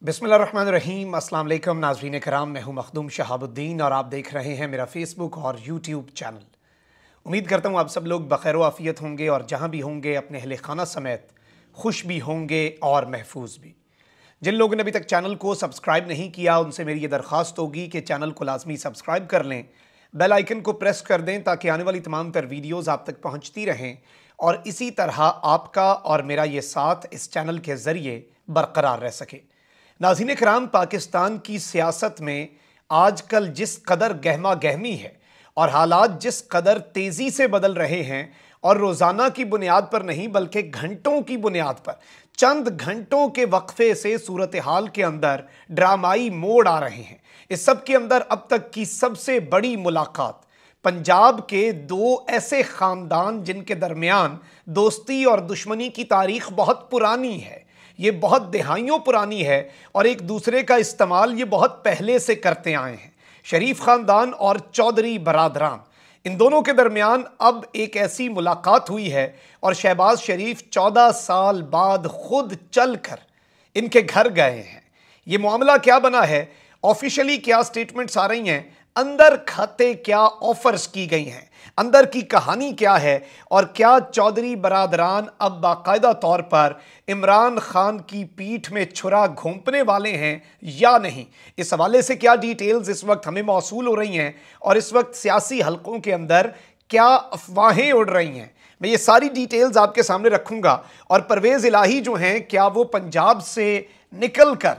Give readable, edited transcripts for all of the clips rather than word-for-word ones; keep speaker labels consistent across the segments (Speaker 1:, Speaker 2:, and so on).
Speaker 1: बिस्मिल्लाहिर्रहमानिर्रहीम। अस्सलाम वालेकुम नाज़रीन कराम, मैं हूं मखदूम शहाबुद्दीन और आप देख रहे हैं मेरा फेसबुक और यूट्यूब चैनल। उम्मीद करता हूं आप सब लोग बखैर व आफ़ियत होंगे और जहां भी होंगे अपने अहले खाना समेत खुश भी होंगे और महफूज भी। जिन लोगों ने अभी तक चैनल को सब्सक्राइब नहीं किया उनसे मेरी ये दरख्वास्त होगी कि चैनल को लाजमी सब्सक्राइब कर लें, बेल आइकन को प्रेस कर दें ताकि आने वाली तमाम तर वीडियोज़ आप तक पहुँचती रहें और इसी तरह आपका और मेरा ये साथ इस चैनल के ज़रिए बरकरार रह सके। नाज़रीन कराम, पाकिस्तान की सियासत में आजकल जिस कदर गहमा गहमी है और हालात जिस कदर तेज़ी से बदल रहे हैं और रोज़ाना की बुनियाद पर नहीं बल्कि घंटों की बुनियाद पर चंद घंटों के वक्फे से सूरत हाल के अंदर ड्रामाई मोड़ आ रहे हैं। इस सब के अंदर अब तक की सबसे बड़ी मुलाकात पंजाब के दो ऐसे ख़ानदान जिनके दरमियान दोस्ती और दुश्मनी की तारीख बहुत पुरानी है, ये बहुत दहाइयों पुरानी है और एक दूसरे का इस्तेमाल ये बहुत पहले से करते आए हैं। शरीफ ख़ानदान और चौधरी बरादरान, इन दोनों के दरमियान अब एक ऐसी मुलाकात हुई है और शहबाज शरीफ 14 साल बाद खुद चल कर इनके घर गए हैं। ये मामला क्या बना है, ऑफिशियली क्या स्टेटमेंट्स आ रही हैं, अंदर खाते क्या ऑफर्स की गई हैं, अंदर की कहानी क्या है और क्या चौधरी बरादरान अब बाकायदा तौर पर इमरान खान की पीठ में छुरा घोंपने वाले हैं या नहीं। इस हवाले से क्या डिटेल्स इस वक्त हमें मौसूल हो रही हैं और इस वक्त सियासी हलकों के अंदर क्या अफवाहें उड़ रही हैं, मैं ये सारी डिटेल्स आपके सामने रखूंगा। और परवेज़ इलाही जो हैं, क्या वो पंजाब से निकल कर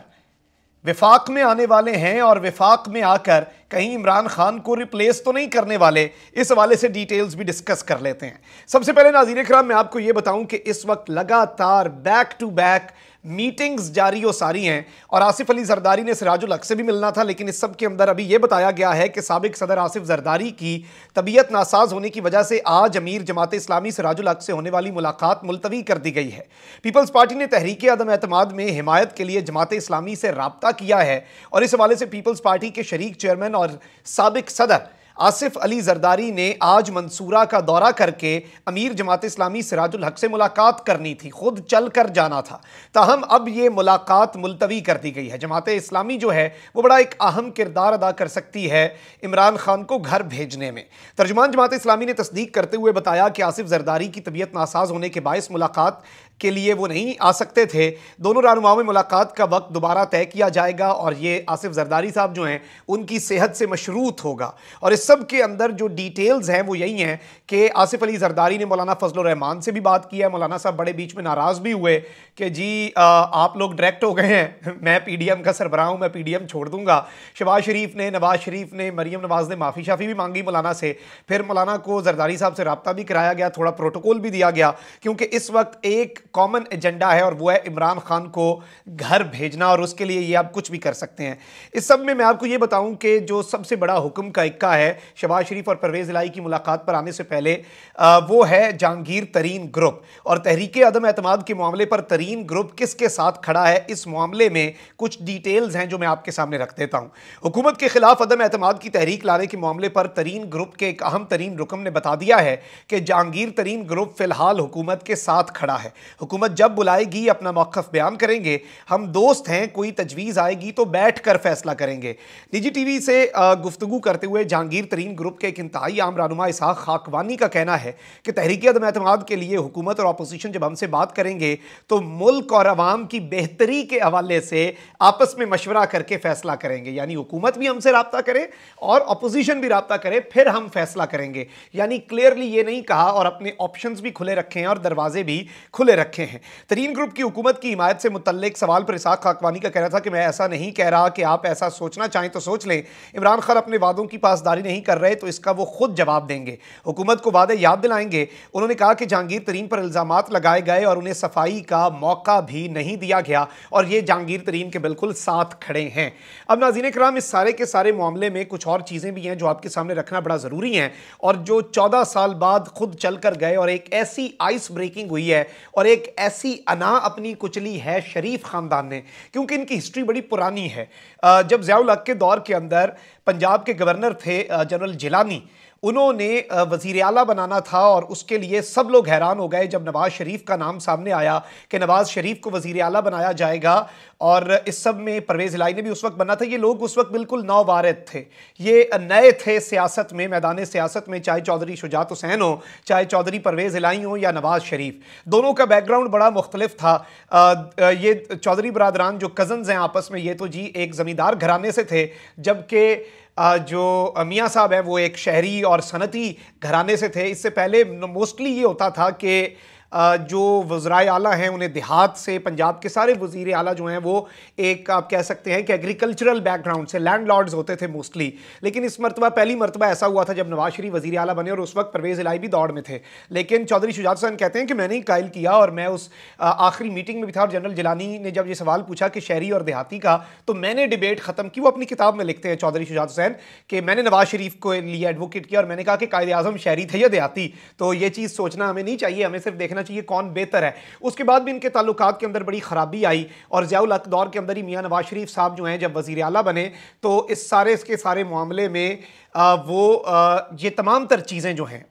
Speaker 1: विफाक में आने वाले हैं और विफाक में आकर कहीं इमरान खान को रिप्लेस तो नहीं करने वाले, इस हवाले से डिटेल्स भी डिस्कस कर लेते हैं। सबसे पहले नाज़रीन कराम, मैं आपको यह बताऊं कि इस वक्त लगातार बैक टू बैक मीटिंग्स जारी हो सारी हैं और आसिफ अली जरदारी ने सिराजुल हक से भी मिलना था, लेकिन इस सब के अंदर अभी यह बताया गया है कि साबिक सदर आसिफ जरदारी की तबीयत नासाज होने की वजह से आज अमीर जमात इस्लामी सिराजुल हक से होने वाली मुलाकात मुलतवी कर दी गई है। पीपल्स पार्टी ने तहरीक अदम एतमाद में हिमायत के लिए जमात इस्लामी से राब्ता किया है और इस हवाले से पीपल्स पार्टी के शरीक चेयरमैन और साबिक सदर आसिफ अली जरदारी ने आज मंसूरा का दौरा करके अमीर जमात इस्लामी सिराजुल हक से मुलाकात करनी थी, खुद चल कर जाना था। ताहम अब ये मुलाकात मुलतवी कर दी गई है। जमात इस्लामी जो है वो बड़ा एक अहम किरदार अदा कर सकती है इमरान खान को घर भेजने में। तर्जुमान जमात इस्लामी ने तस्दीक करते हुए बताया कि आसिफ जरदारी की तबीयत नासाज होने के बायस मुलाकात के लिए वो नहीं आ सकते थे। दोनों रहनुमाओं में मुलाकात का वक्त दोबारा तय किया जाएगा और ये आसिफ जरदारी साहब जो हैं उनकी सेहत से मशरूत होगा। और इस सब के अंदर जो डिटेल्स हैं वो यही हैं कि आसिफ अली जरदारी ने मौलाना फजलुर रहमान से भी बात की है। मौलाना साहब बड़े बीच में नाराज़ भी हुए कि जी आप लोग डायरेक्ट हो गए हैं, मैं पीडीएम का सरबराह हूँ, मैं पीडीएम छोड़ दूंगा। शहबाज शरीफ ने, नवाज शरीफ ने, मरीम नवाज ने माफ़ी शाफ़ी भी मांगी मौलाना से। फिर मौलाना को जरदारी साहब से रब्ता भी कराया गया, थोड़ा प्रोटोकॉल भी दिया गया, क्योंकि इस वक्त एक कॉमन एजेंडा है और वो है इमरान खान को घर भेजना और उसके लिए ये आप कुछ भी कर सकते हैं। इस सब में मैं आपको ये बताऊं कि जो सबसे बड़ा हुक्म का इक्का है शहबाज शरीफ और परवेज़ इलाही की मुलाकात पर आने से पहले वो है जहांगीर तरीन ग्रुप और तहरीक अदम एतमाद के मामले पर तरीन ग्रुप किसके साथ खड़ा है। इस मामले में कुछ डिटेल्स हैं जो मैं आपके सामने रख देता हूं। हुकूमत के खिलाफ अदम एतमाद की तहरीक लाने के मामले पर तरीन ग्रुप के एक अहम तरीन रुकन ने बता दिया है कि जहांगीर तरीन ग्रुप फिलहाल हुकूमत के साथ खड़ा है। हुकूमत जब बुलाएगी अपना मौक़िफ़ बयान करेंगे, हम दोस्त हैं, कोई तजवीज़ आएगी तो बैठ कर फैसला करेंगे। निजी टीवी से गुफ्तगू करते हुए जहांगीर तरीन ग्रुप के एक इंतहाई आम रहनुमा इसहाक खाकवानी का कहना है कि तहरीक अदम एतमाद के लिए हुकूमत और अपोजिशन जब हमसे बात करेंगे तो मुल्क और अवाम की बेहतरी के हवाले से आपस में मशवरा करके फैसला करेंगे। यानी हुकूमत भी हमसे राब्ता करे और अपोजिशन भी राब्ता करे, फिर हम फैसला करेंगे। यानी क्लियरली ये नहीं कहा और अपने ऑप्शंस भी खुले रखे हैं और दरवाजे भी खुले रखे हैं। तरीन ग्रुप की हुकूमत की हिमायत से मुतल्लिक सवाल पर इसहाक खाकवानी का कहना था कि मैं ऐसा नहीं कह रहा कि आप ऐसा सोचना चाहें तो सोच लें, इमरान खान अपने वादों की पासदारी नहीं कर रहे तो इसका वो खुद जवाब देंगे, हुकूमत को वादे याद दिलाएंगे। उन्होंने कहा कि जहांगीर तरीन पर इल्जामात लगाए गए और उन्हें सफाई का मौका भी नहीं दिया गया और ये जहांगीर तरीन के बिल्कुल साथ खड़े हैं। अब नाज़रीन कराम, इस सारे के सारे मामले में कुछ और चीज़ें भी हैं जो आपके सामने रखना बड़ा ज़रूरी है और जो 14 साल बाद खुद चल कर गए और एक ऐसी आइस ब्रेकिंग हुई है और एक ऐसी अना अपनी कुचली है शरीफ ख़ानदान ने, क्योंकि इनकी हिस्ट्री बड़ी पुरानी है। जब ज़ियाउल हक के दौर के अंदर पंजाब के गवर्नर थे जनरल जिलानी, उन्होंने वज़ीर आला बनाना था और उसके लिए सब लोग हैरान हो गए जब नवाज शरीफ का नाम सामने आया कि नवाज शरीफ को वज़ीर आला बनाया जाएगा। और इस सब में परवेज़ इलाही ने भी उस वक्त बना था। ये लोग उस वक्त बिल्कुल नौवारिद थे, ये नए थे सियासत में, मैदान सियासत में, चाहे चौधरी शुजात हुसैन हो, चाहे चौधरी परवेज़ इलाही हो या नवाज शरीफ, दोनों का बैकग्राउंड बड़ा मुख्तलिफ था। ये चौधरी बरादरान जो कज़न्स हैं आपस में, ये तो जी एक ज़मींदार घराने से थे, जबकि जो मियाँ साहब हैं वो एक शहरी और सनती घराने से थे। इससे पहले मोस्टली ये होता था कि जो वज़राए आला हैं उन्हें देहात से, पंजाब के सारे वज़ीर आला जो हैं वो एक आप कह सकते हैं कि एग्रीकल्चरल बैकग्राउंड से, लैंडलॉर्ड्स होते थे मोस्टली। लेकिन इस मरतबा पहली मरतबा ऐसा हुआ था जब नवाज शरीफ वज़ीर आला बने और उस वक्त परवेज़ इलाही भी दौड़ में थे। लेकिन चौधरी शुजात हुसैन कहते हैं कि मैंने ही कायल किया और मैं उस आखिरी मीटिंग में भी था और जनरल जिलानी ने जब ये सवाल पूछा कि शहरी और देहाती का, तो मैंने डिबेट ख़त्म की। वो अपनी किताब में लिखते हैं चौधरी शुजात हुसैन कि मैंने नवाज शरीफ को लिए एडवोकेट किया और मैंने कहा कि कायदे आज़म शहरी थे या देहाती। तो ये चीज़ सोचना हमें नहीं चाहिए, हमें सिर्फ देखना चाहिए कौन बेहतर है। उसके बाद भी इनके ताल्लुकात के अंदर बड़ी खराबी आई और ज़ियाउल हक दौर के अंदर ही मियां नवाज शरीफ साहब जो हैं जब वज़ीर आला बने तो इस सारे इसके सारे मामले में ये तमाम तर चीज़ें जो हैं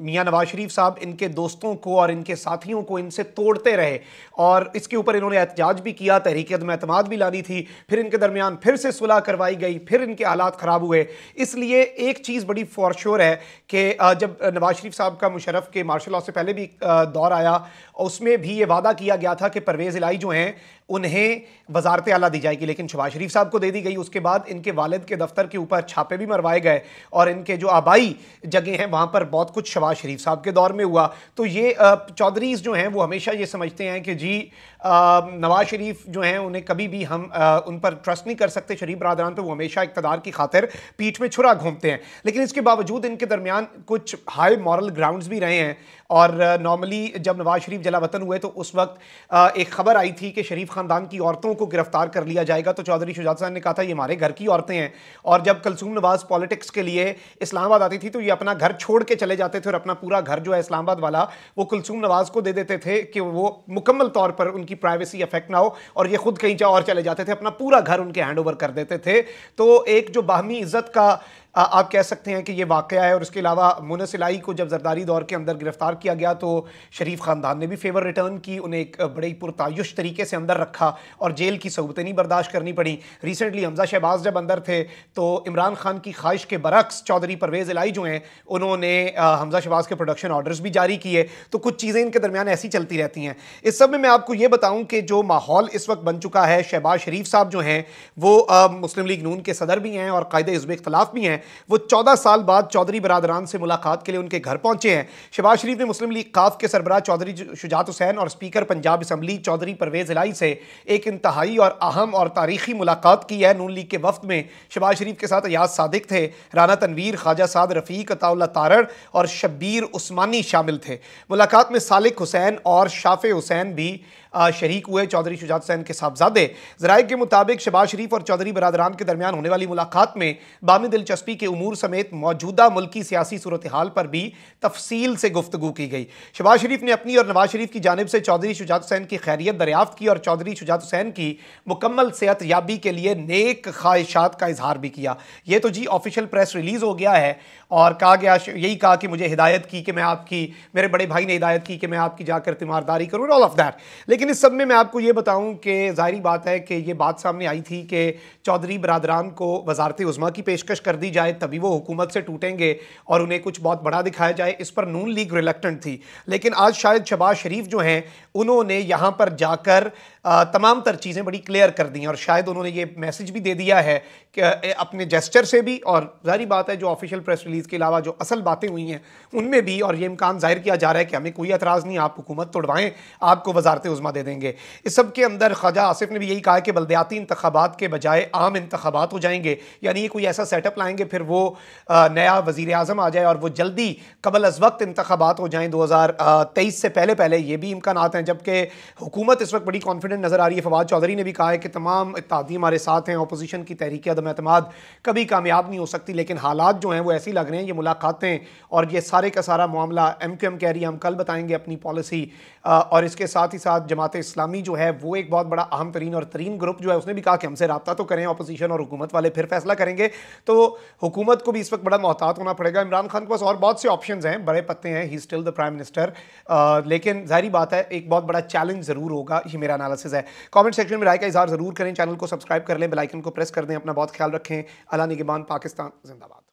Speaker 1: मियां नवाज शरीफ साहब इनके दोस्तों को और इनके साथियों को इनसे तोड़ते रहे और इसके ऊपर इन्होंने एहतजाज भी किया, तहरीक अदम एतमाद भी लानी थी, फिर इनके दरमियान फिर से सुलह करवाई गई, फिर इनके हालात ख़राब हुए। इसलिए एक चीज़ बड़ी फॉर श्योर है कि जब नवाज शरीफ साहब का मुशर्रफ के मार्शल लॉ से पहले भी दौर आया, उसमें भी ये वादा किया गया था कि परवेज़ इलाही जो हैं उन्हें वजारत आला दी जाएगी, लेकिन शहबाज शरीफ साहब को दे दी गई। उसके बाद इनके वालिद के दफ्तर के ऊपर छापे भी मरवाए गए और इनके जो आबाई जगह हैं वहाँ पर बहुत कुछ शहबाज शरीफ साहब के दौर में हुआ। तो ये चौधरीज़ जो हैं वो हमेशा ये समझते हैं कि जी नवाज शरीफ जो हैं उन्हें कभी भी हम उन पर ट्रस्ट नहीं कर सकते, शरीफ बरादरान पे वो हमेशा इक़्तिदार की खातिर पीठ में छुरा घूमते हैं। लेकिन इसके बावजूद इनके दरमियान कुछ हाई मॉरल ग्राउंड्स भी रहे हैं और नॉर्मली जब नवाज शरीफ जला वतन हुए तो उस वक्त एक खबर आई थी कि शरीफ ख़ानदान की औरतों को गिरफ्तार कर लिया जाएगा। तो चौधरी शुजात हुसैन ने कहा था ये हमारे घर की औरतें हैं। और जब कलसूम नवाज पॉलिटिक्स के लिए इस्लामाबाद आती थी तो ये अपना घर छोड़ के चले जाते थे और अपना पूरा घर जो है इस्लामाबाद वाला वो कुलसूम नवाज को दे देते थे कि वो मुकम्मल तौर पर उनकी प्राइवेसी अफेक्ट ना हो, और ये खुद कहीं और चले जाते थे, अपना पूरा घर उनके हैंड ओवर कर देते थे। तो एक जो बाहमी इज्जत का आप कह सकते हैं कि ये वाक़या है। और उसके अलावा मुनस इलाही को जब जरदारी दौर के अंदर गिरफ्तार किया गया तो शरीफ ख़ानदान ने भी फेवर रिटर्न की, उन्हें एक बड़े पुरतायुश तरीके से अंदर रखा और जेल की सहूलतें नहीं बर्दाश्त करनी पड़ी। रिसेंटली हमजा शहबाज जब अंदर थे तो इमरान खान की ख्वाहिश के बरक्स चौधरी परवेज़ इलाही जो हैं उन्होंने हमजा शहबाज के प्रोडक्शन ऑर्डर्स भी जारी किए। तो कुछ चीज़ें इनके दरमियान ऐसी चलती रहती हैं। इस सब में मैं आपको ये बताऊँ कि जो माहौल इस वक्त बन चुका है, शहबाज शरीफ साहब जो हैं वो मुस्लिम लीग नून के सदर भी हैं और कायदे हिज़्ब इख्तिलाफ भी हैं। वो 14 साल बाद चौधरी बरादरान से मुलाकात के लिए उनके घर पहुंचे हैं। शहबाज शरीफ ने मुस्लिम लीग काफ के सरबराह चौधरी शुजात हुसैन और स्पीकर पंजाब असम्बली चौधरी परवेज़ इलाही से एक इंतहाई और अहम और तारीखी मुलाकात की है। नून लीग के वफ्द में शहबाज शरीफ के साथ अयाज सादिक थे, राना तनवीर, ख्वाजा साद रफ़ीक, अताउल्लाह तारड़ और शब्बीर उस्मानी शामिल थे। मुलाकात में सालिक हुसैन और शाफे हुसैन भी शरीक हुए, चौधरी शुजात हुसैन के साहबजादे। ज़राए के मुताबिक शहबाज शरीफ और चौधरी बरादरान के दरमियान होने वाली मुलाकात में बामी दिलचस्पी के उमूर समेत मौजूदा मुल्की सियासी सूरत हाल पर भी तफसील से गुफ्तगू की गई। शहबाज शरीफ ने अपनी और नवाज शरीफ की जानिब से चौधरी शुजात हुसैन की खैरियत दरियाफ्त की और चौधरी शुजात हुसैन की मुकम्मल सेहत याबी के लिए नेक ख्वाहिशात का इजहार भी किया। ये तो जी ऑफिशियल प्रेस रिलीज़ हो गया है और कहा गया, यही कहा कि मुझे हिदायत की कि मैं आपकी, मेरे बड़े भाई ने हिदायत की कि मैं आपकी जाकर तीमारदारी करूँ, ऑल ऑफ दैट। लेकिन इस सब में मैं आपको ये बताऊं कि ज़ाहिरी बात है कि ये बात सामने आई थी कि चौधरी बरादरान को वज़ारत उज़्मा की पेशकश कर दी जाए तभी वो हुकूमत से टूटेंगे और उन्हें कुछ बहुत बड़ा दिखाया जाए। इस पर नून लीग रिलक्टेंट थी। लेकिन आज शायद शहबाज शरीफ जो हैं उन्होंने यहाँ पर जाकर तमाम तर चीज़ें बड़ी क्लियर कर दी और शायद उन्होंने ये मैसेज भी दे दिया है कि अपने जेस्चर से भी, और ज़ाहिर बात है जो ऑफिशियल प्रेस रिलीज़ के अलावा जो असल बातें हुई हैं उनमें भी, और ये इम्कान जाहिर किया जा रहा है कि हमें कोई एतराज़ नहीं, आप हुकूमत तोड़वाएं, आपको वज़ारत उज़्मा दे देंगे। इस सब के अंदर ख्वाजा आसिफ ने भी यही कहा कि बल्दियाती इंतखाबात के बजाय आम इंतखाबात हो जाएंगे, यानी ये कोई ऐसा सेटअप लाएंगे फिर वो नया वज़ीर आज़म आ जाए और वो जल्दी कबल अज़ वक्त इंतखाबात हो जाएँ 2023 से पहले पहले, ये भी इम्कानात हैं। जबकि हुकूमत इस वक्त बड़ी कॉन्फिडेंट नज़र आ रही है। फवाद चौधरी ने भी कहा है कि तमाम इत्तेहादी हमारे साथ हैं, अपोजिशन की तहरीक अदम एतमाद कभी कामयाब नहीं हो सकती। लेकिन हालात जो हैं वो ऐसी लग रहे हैं, ये मुलाकातें और ये सारे का सारा मामला, MQM कह रही है हम कल बताएंगे अपनी पॉलिसी, और इसके साथ ही साथ जमात इस्लामी जो है वो एक बहुत बड़ा अहम तरीन और तरीन ग्रुप जो है उसने भी कहा कि हमसे रब्ता तो करें, अपोजिशन और हुकूमत वाले फिर फैसला करेंगे। तो हुकूमत को भी इस वक्त बड़ा मोहतात होना पड़ेगा। इमरान खान के पास और बहुत से ऑप्शंस हैं, बड़े पत्ते हैं, he still the prime minister, लेकिन जाहिर बात है एक बहुत बड़ा चैलेंज ज़रूर होगा। ये मेरा एनालिसिस है। कमेंट सेक्शन में राय का इजहार ज़रूर करें, चैनल को सब्सक्राइब कर लें, बेल आइकन को प्रेस कर दें। अपना बहुत ख्याल रखें। अल्लाह निगहबान। पाकिस्तान जिंदाबाद।